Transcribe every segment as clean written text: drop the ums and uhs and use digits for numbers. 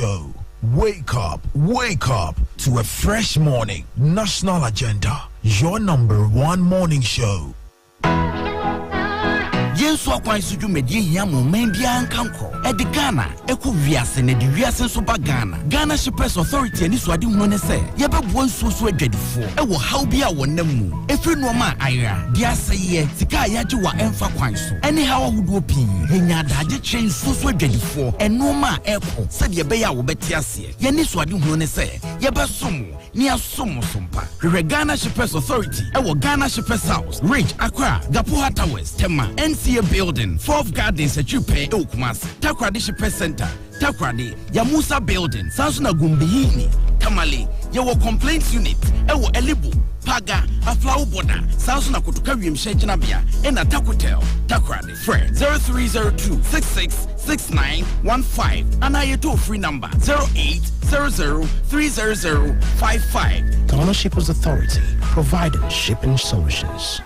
show. Wake up to a fresh morning. National Agenda, your number one morning show. Yenso akwansu dwumedie hia mo man bia nkanko edi Ghana eku wiase ne di wiase so ba Ghana Shippers Authority ani so ade hunu ne se yebebuo nsuo so adwadifo ewo haw bia wonam mu efiri no ma ayra dia seye sika yaje wa emfa kwanso eni haw ahodo pii henya daje tren nsuo so adwadifo eno ma eko se de be ya wo beti ase ye ni so ade hunu ne se yebesom ni asom sompa Ghana Shippers Authority ewo Ghana Shippers House Ridge Accra Gapoha Towers Tema NCA Building 4th Gardens Echupe Okumas Takrade Shippers Center Takrade Yamusa Building Sansuna Gumbihini Tamale Yewo Complaints Unit Ewo Elibu Paga Aflau Boda Sansuna Kutuka Wimshejina Bia Ena Takutel Takrade Fred 0302666915 and I toll free number 0800300555. Ghana Shippers Authority, providing shipping solutions.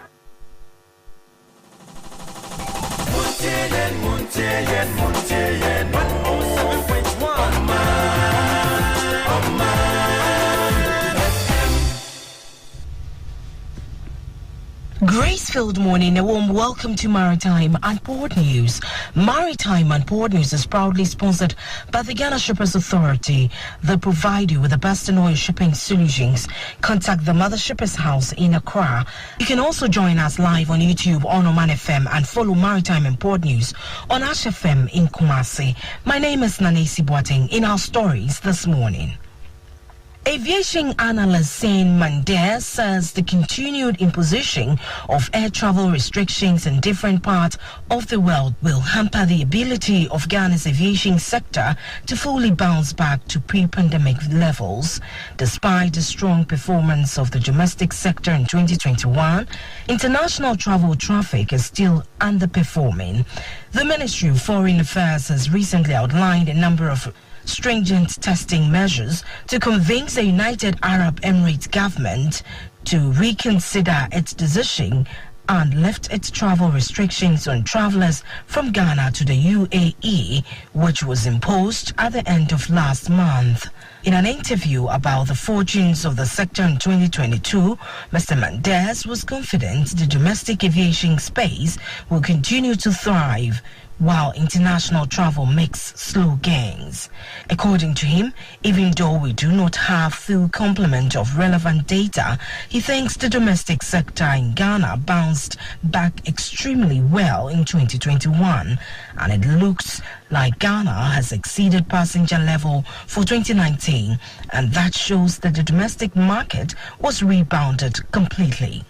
Monteyen, 107.1 Grace-filled morning, a warm welcome to Maritime and Port News. Maritime and Port News is proudly sponsored by the Ghana Shippers Authority. They provide you with the best in oil shipping solutions. Contact the Mother Shippers House in Accra. You can also join us live on YouTube on Omanfm and follow Maritime and Port News on Ash FM in Kumasi. My name is Boateng. In our stories this morning, aviation analyst Sain Mandeh says the continued imposition of air travel restrictions in different parts of the world will hamper the ability of Ghana's aviation sector to fully bounce back to pre-pandemic levels. Despite the strong performance of the domestic sector in 2021, international travel traffic is still underperforming. The Ministry of Foreign Affairs has recently outlined a number of stringent testing measures to convince the United Arab Emirates government to reconsider its decision and lift its travel restrictions on travelers from Ghana to the UAE, which was imposed at the end of last month. In an interview about the fortunes of the sector in 2022, Mr. Mandeh was confident the domestic aviation space will continue to thrive while international travel makes slow gains. According to him, even though we do not have full complement of relevant data, he thinks the domestic sector in Ghana bounced back extremely well in 2021, and it looks like Ghana has exceeded passenger level for 2019, and that shows that the domestic market was rebounded completely.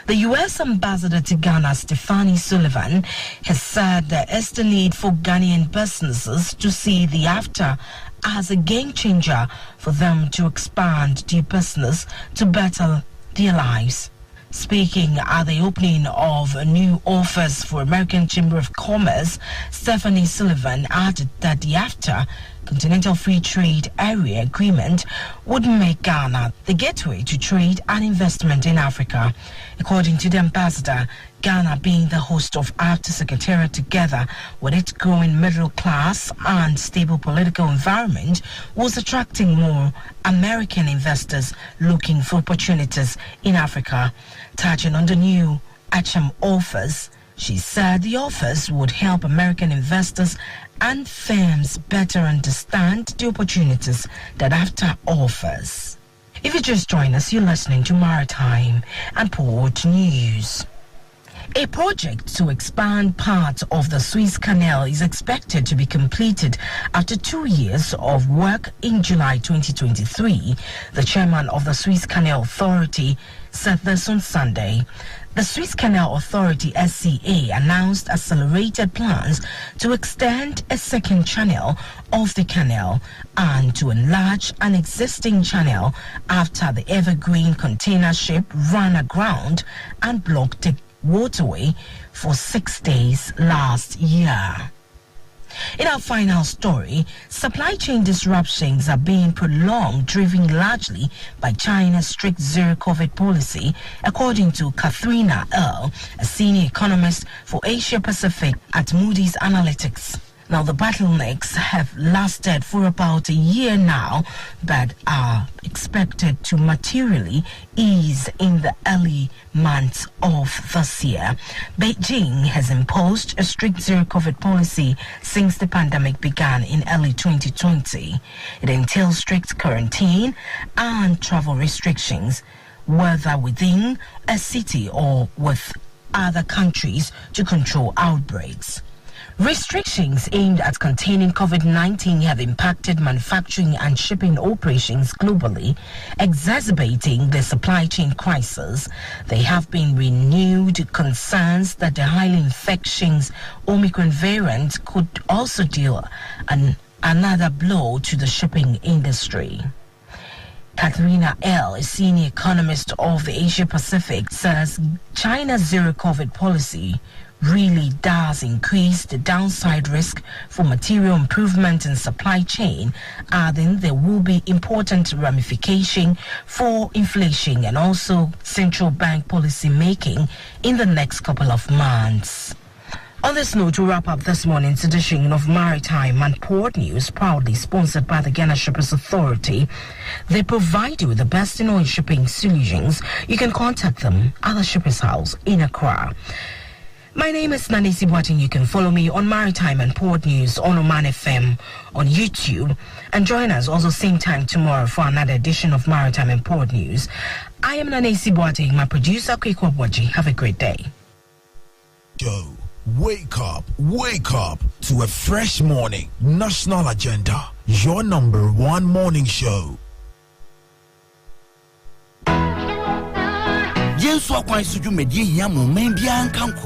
The U.S. ambassador to Ghana, Stephanie Sullivan, has said there is the need for Ghanaian businesses to see the AfTA as a game changer for them to expand their business to better their lives. Speaking at the opening of a new office for American Chamber of Commerce, Stephanie Sullivan added that the AfTA Continental Free Trade Area Agreement would make Ghana the gateway to trade and investment in Africa. According to the ambassador, Ghana, being the host of AfTA Secretariat together with its growing middle class and stable political environment, was attracting more American investors looking for opportunities in Africa. Touching on the new ACHAM office, she said the office would help American investors and firms better understand the opportunities that AfTA offers. If you just join us, you're listening to Maritime and Port News. A project to expand part of the Suez Canal is expected to be completed after 2 years of work in July 2023. The chairman of the Suez Canal Authority said this on Sunday. The Suez Canal Authority SCA announced accelerated plans to extend a second channel of the canal and to enlarge an existing channel after the Evergreen container ship ran aground and blocked the waterway for 6 days last year. In our final story, supply chain disruptions are being prolonged, driven largely by China's strict zero-COVID policy, according to Katharina Earle, a senior economist for Asia Pacific at Moody's Analytics. Now, the bottlenecks have lasted for about a year now, but are expected to materially ease in the early months of this year. Beijing has imposed a strict zero-COVID policy since the pandemic began in early 2020. It entails strict quarantine and travel restrictions, whether within a city or with other countries, to control outbreaks. Restrictions aimed at containing COVID-19 have impacted manufacturing and shipping operations globally, exacerbating the supply chain crisis. There have been renewed concerns that the highly infectious Omicron variant could also deal another blow to the shipping industry. Katharina L., a senior economist of the Asia Pacific, says China's zero-COVID policy really does increase the downside risk for material improvement in supply chain, adding there will be important ramification for inflation and also central bank policy making in the next couple of months. On this note, we'll wrap up this morning's edition of Maritime and Port News, proudly sponsored by the Ghana Shippers Authority. They provide you with the best in oil shipping solutions. You can contact them at the Shippers House in Accra. My name is Nanesi Boateng. You can follow me on Maritime and Port News on Omanfm on YouTube. And join us also same time tomorrow for another edition of Maritime and Port News. I am Nanesi Boateng. My producer, Kweko Boji. Have a great day. Yo, wake up to a fresh morning. National Agenda, your number one morning show. Jenso akwan suju medie hia mo man bia nkanko